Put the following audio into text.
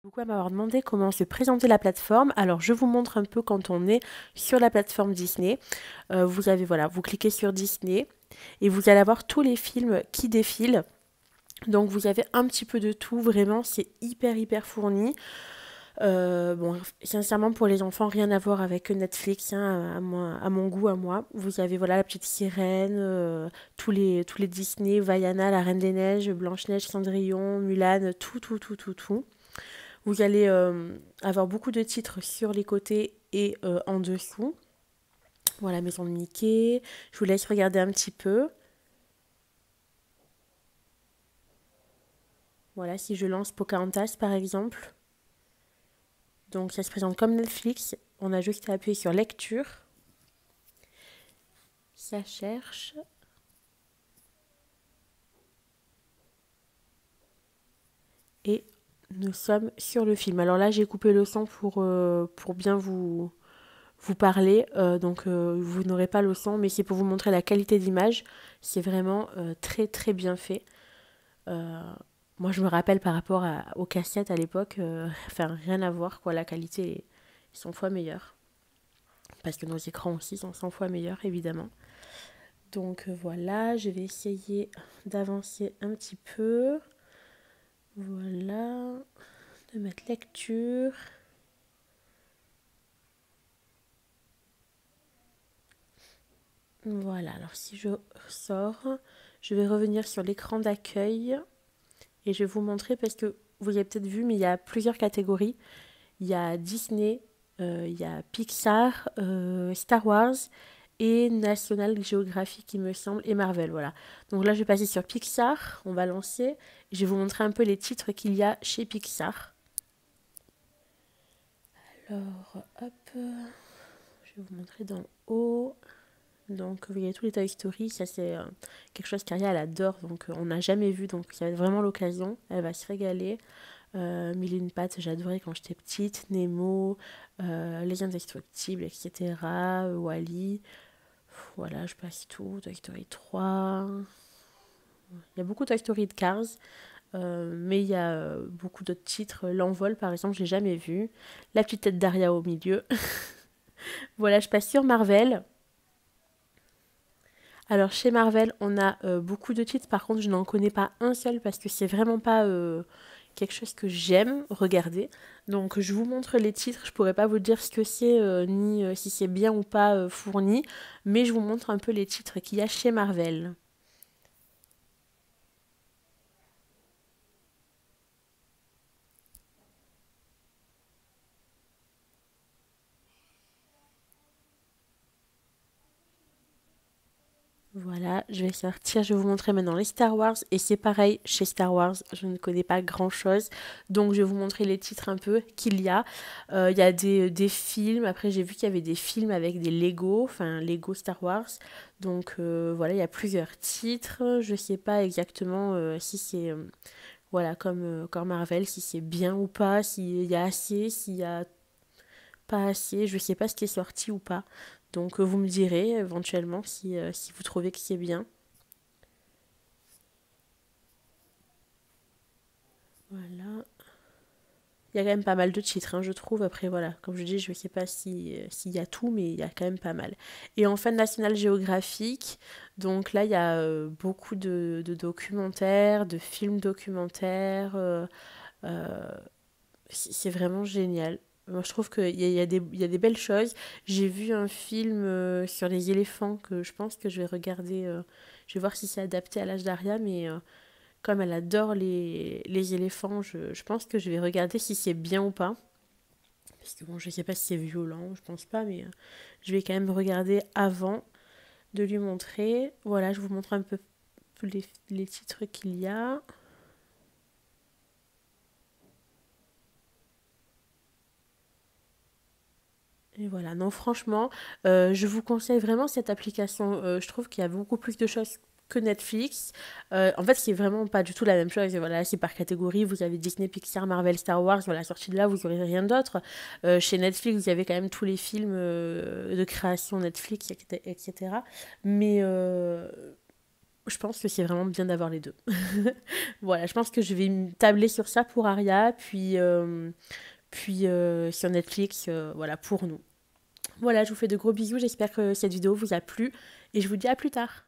Beaucoup à m'avoir demandé comment se présenter la plateforme. Alors je vous montre un peu quand on est sur la plateforme Disney. Vous avez voilà, vous cliquez sur Disney et vous allez avoir tous les films qui défilent. Donc vous avez un petit peu de tout, vraiment c'est hyper fourni. Bon, sincèrement pour les enfants, rien à voir avec Netflix, hein, à mon goût, à moi. Vous avez voilà la petite sirène, tous les Disney, Vaiana, la Reine des Neiges, Blanche-Neige, Cendrillon, Mulan, tout. Vous allez avoir beaucoup de titres sur les côtés et en dessous. Voilà, Maison de Mickey. Je vous laisse regarder un petit peu. Voilà, si je lance Pocahontas par exemple. Donc ça se présente comme Netflix. On a juste à appuyer sur lecture. Ça cherche. Et nous sommes sur le film. Alors là, j'ai coupé le son pour bien vous parler. Donc vous n'aurez pas le son, mais c'est pour vous montrer la qualité d'image. C'est vraiment très bien fait. Euh, Moi, je me rappelle par rapport aux cassettes à l'époque, enfin, rien à voir, quoi. La qualité est 100 fois meilleure. Parce que nos écrans aussi sont 100 fois meilleurs, évidemment. Donc voilà, je vais essayer d'avancer un petit peu. Voilà, de mettre lecture. Voilà, alors si je sors, je vais revenir sur l'écran d'accueil et je vais vous montrer parce que vous avez peut-être vu, mais il y a plusieurs catégories. Il y a Disney, il y a Pixar, Star Wars et National Geographic, il me semble, et Marvel, voilà. Donc là, je vais passer sur Pixar, on va lancer. Je vais vous montrer un peu les titres qu'il y a chez Pixar. Alors, hop, je vais vous montrer d'en haut. Donc, vous voyez tous les Toy Story, ça c'est quelque chose qu'Aria elle adore, donc on n'a jamais vu, donc il y a vraiment l'occasion, elle va se régaler. Mille et une pattes, j'adorais quand j'étais petite. Nemo, Les Indestructibles, etc. Wall-E. Voilà, je passe tout. Toy Story 3. Il y a beaucoup de Toy Story de Cars. Mais il y a beaucoup d'autres titres. L'Envol, par exemple, j'ai jamais vu. La petite tête d'Aria au milieu. Voilà, je passe sur Marvel. Alors, chez Marvel, on a beaucoup de titres. Par contre, je n'en connais pas un seul parce que c'est vraiment pas quelque chose que j'aime regarder. Donc je vous montre les titres, je pourrais pas vous dire ce que c'est ni si c'est bien ou pas fourni, mais je vous montre un peu les titres qu'il y a chez Marvel. Voilà, je vais sortir, je vais vous montrer maintenant les Star Wars et c'est pareil chez Star Wars, je ne connais pas grand chose, donc je vais vous montrer les titres un peu qu'il y a. Il y a des films, après j'ai vu qu'il y avait des films avec des Lego, enfin Lego Star Wars, donc voilà, il y a plusieurs titres, je sais pas exactement si c'est voilà comme Marvel, si c'est bien ou pas, s'il y a assez, s'il y a pas assez, je sais pas ce qui est sorti ou pas. Donc vous me direz éventuellement si vous trouvez que c'est bien. Voilà. Il y a quand même pas mal de titres, hein, je trouve. Après, voilà, comme je dis, je ne sais pas s'il y a tout, mais il y a quand même pas mal. Et enfin, National Geographic. Donc là, il y a beaucoup de documentaires, de films documentaires. Euh, c'est vraiment génial. Moi, je trouve qu'il y a des belles choses. J'ai vu un film sur les éléphants que je pense que je vais regarder. Je vais voir si c'est adapté à l'âge d'Aria, mais comme elle adore les éléphants, je pense que je vais regarder si c'est bien ou pas. Parce que bon, je sais pas si c'est violent, je pense pas, mais je vais quand même regarder avant de lui montrer. Voilà, je vous montre un peu les titres qu'il y a. Et voilà, non, franchement, je vous conseille vraiment cette application. Je trouve qu'il y a beaucoup plus de choses que Netflix. En fait, c'est vraiment pas du tout la même chose. Et voilà, c'est par catégorie. Vous avez Disney, Pixar, Marvel, Star Wars. Voilà, sorti de là, vous n'aurez rien d'autre. Chez Netflix, vous avez quand même tous les films de création Netflix, etc. Mais je pense que c'est vraiment bien d'avoir les deux. Voilà, je pense que je vais me tabler sur ça pour Aria, puis sur Netflix, voilà, pour nous. Voilà, je vous fais de gros bisous, j'espère que cette vidéo vous a plu et je vous dis à plus tard.